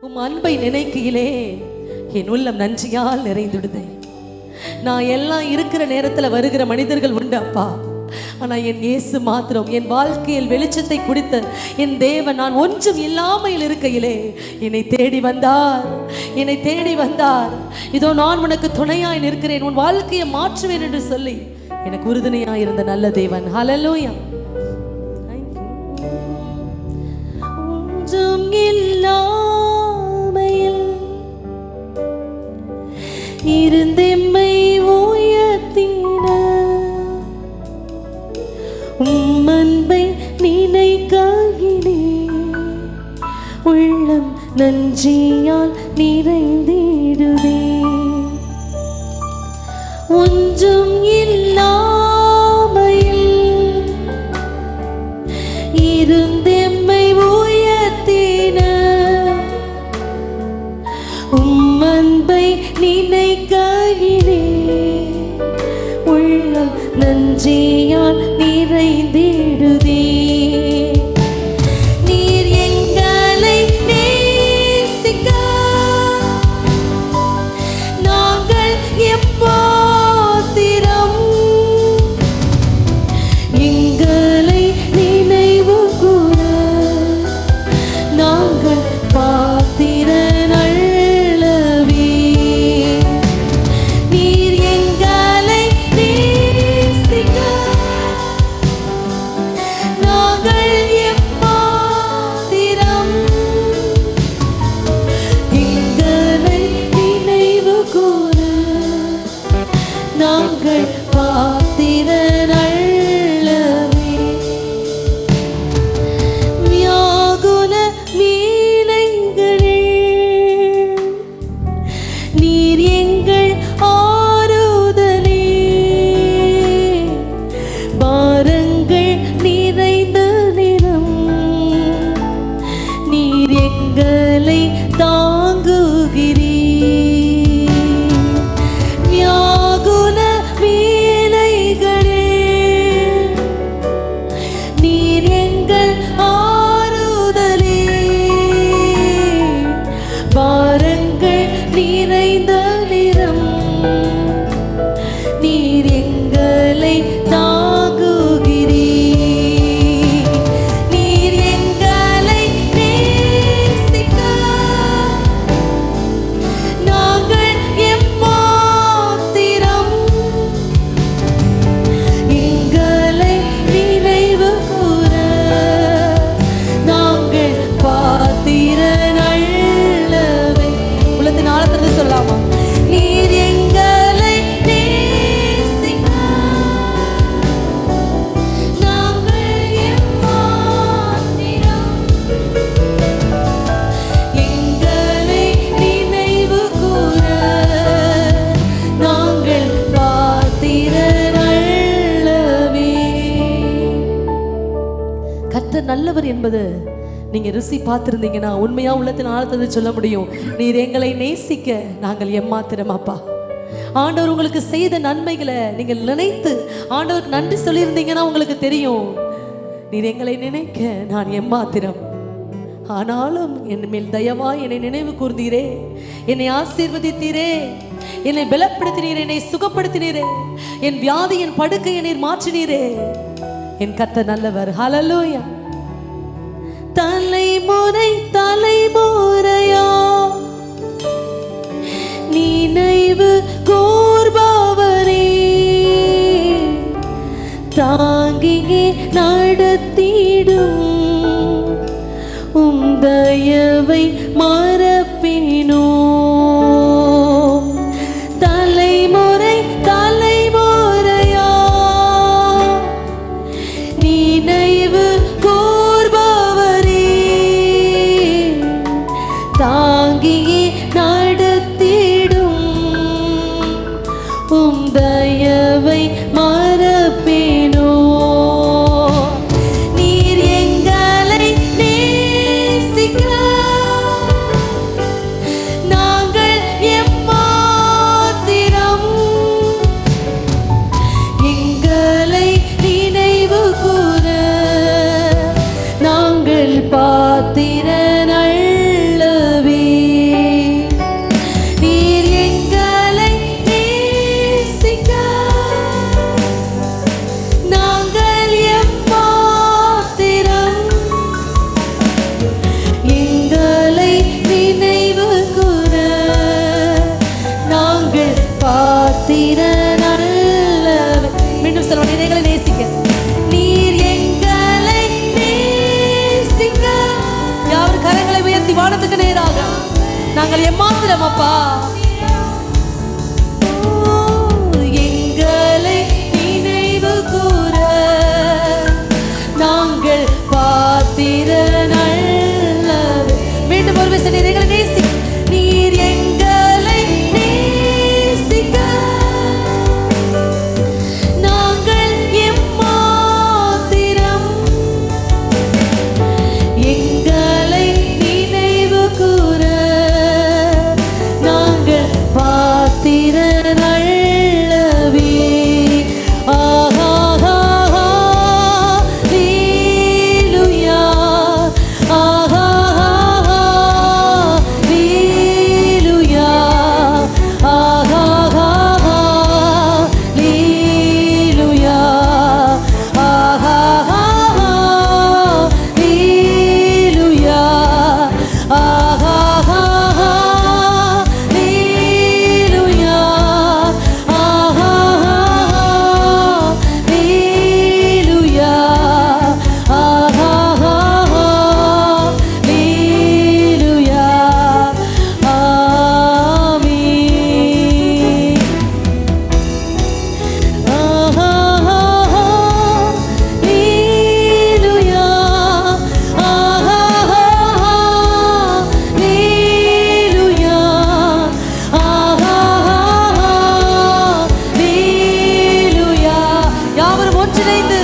உம் அன்பை நினைக்கையிலே என் உள்ளம் நன்றியால் நிறைந்துடுதே. நான் எல்லாம் இருக்கிற நேரத்தில் வருகிற மனிதர்கள் உண்டு அப்பா. ஆனால் என் இயேசு மாத்திரம் என் வாழ்க்கையில் வெளிச்சத்தை குடித்த என் தேவன், நான் ஒன்றும் இல்லாமல் இருக்கையிலே என்னை தேடி வந்தார், என்னை தேடி வந்தார். இதோ நான் உனக்கு துணையாய் நிற்கிறேன், உன் வாழ்க்கையை மாற்றுவேன் என்று சொல்லி எனக்கு உறுதுணையாய் இருந்த நல்ல தேவன். ஹல்லேலூயா. ஒன்றும் இல்லாமையில் இருந்தெம்மை உயர்த்தின உம் அன்பை நினைக்காகினே உள்ளம் நன்றியால் நிறைந்திடுவே. ஒன்றும் இல்லாமையில் இருந்தெம்மை உயர்த்தின உம் அன்பை நினைக்காகினே உள்ளம் நன்றியால் நிறைந்திடுதே. நீர் எங்களை நேசிக்க நாங்கள் எப்பாத்திரம், எங்களை நினைவு கூற நாங்கள் பாத்திரன் அல்லவே. நீர் எங்களை நேசிக்க நாங்கள் எப்பாத்திரம், எங்களை நினைவு கூற நாங்கள் பாத்திரன் அல்லவே. வியாகுல வீணைகளில் நீர் எங்கள் ஆறுதலே, பாரங்கள் நிறைந்த நிறம் நீர் எங்களை தாங்குகிறீர். வியாகுல வீணைகளில் நீர் எங்கள் ஆறுதலே, பாரங்கள் நிறைந்த நிறம் நீர் எங்களை தாங்குகிறீர். நீர் எங்களை நேசிக்க நாங்கள் எம்மாத்திரம், எங்களை நினைவு கூற நாங்கள் பாத்திரன் அல்லவே. உள்ளத்தின் ஆழத்திலிருந்து சொல்லலாமா? நீர் எங்களை நேசிக்க நாங்கள் எம்மாத்திரம், எங்களை நினைவு கூற நாங்கள் பாத்திரன் அல்லவே. கர்த்தர் நல்லவர் என்பது நீங்க ருசி பார்த்திருந்தீங்கன்னா உண்மையா உள்ளத்தின் ஆழத்தை சொல்ல முடியும். நீர் எங்களை நேசிக்க நாங்கள் எம்மாத்திரம் அப்பா. ஆண்டவர் உங்களுக்கு செய்த நன்மைகளை நீங்கள் நினைத்து ஆண்டவருக்கு நன்றி சொல்லியிருந்தீங்கன்னா உங்களுக்கு தெரியும், நீர் எங்களை நினைக்க நான் எம்மாத்திரம். ஆனாலும் என் மேல் தயவாய் என்னை நினைவு கூர்ந்தீரே, என்னை ஆசீர்வதித்தீரே, என்னை பலப்படுத்தினீரே, என்னை சுகப்படுத்தினீரே, என் வியாதியின் படுக்கையை நீர் மாற்றினீரே. என் கர்த்தர் நல்லவர். ஹல்லேலூயா. தலைமுறை தலைமுறையா நினைவு கூர்பவரே, தாங்கியே நடத்திடும் உம் தயவை மறப்பினோ. தலைமுறை தலைமுறையா நினைவு கூர்பவரே, தாங்கியே நடத்திடும் உம் தயவை மறப்பேனோ. நீர் எங்களை நேசிக்க நாங்கள் எம்மாத்திரம், எங்களை நினைவு கூற நாங்கள் பாத்திரன் அல்லவே. கிருபைக்காக நாங்கள் எம்மாத்திரம் அப்பா. எங்களை நினைவு கூற நாங்கள் பாத்திர நல்லவர். மீண்டும் ஒரு விஷயம், நீர் எங்களை நேசி, நீர் எங்களை நேசிக்க நாங்கள் எம்மாத்திரம். எங்களை நினைவு கூற நாங்கள் பாத்திர நல்லவே. ஒன்றிணைந்து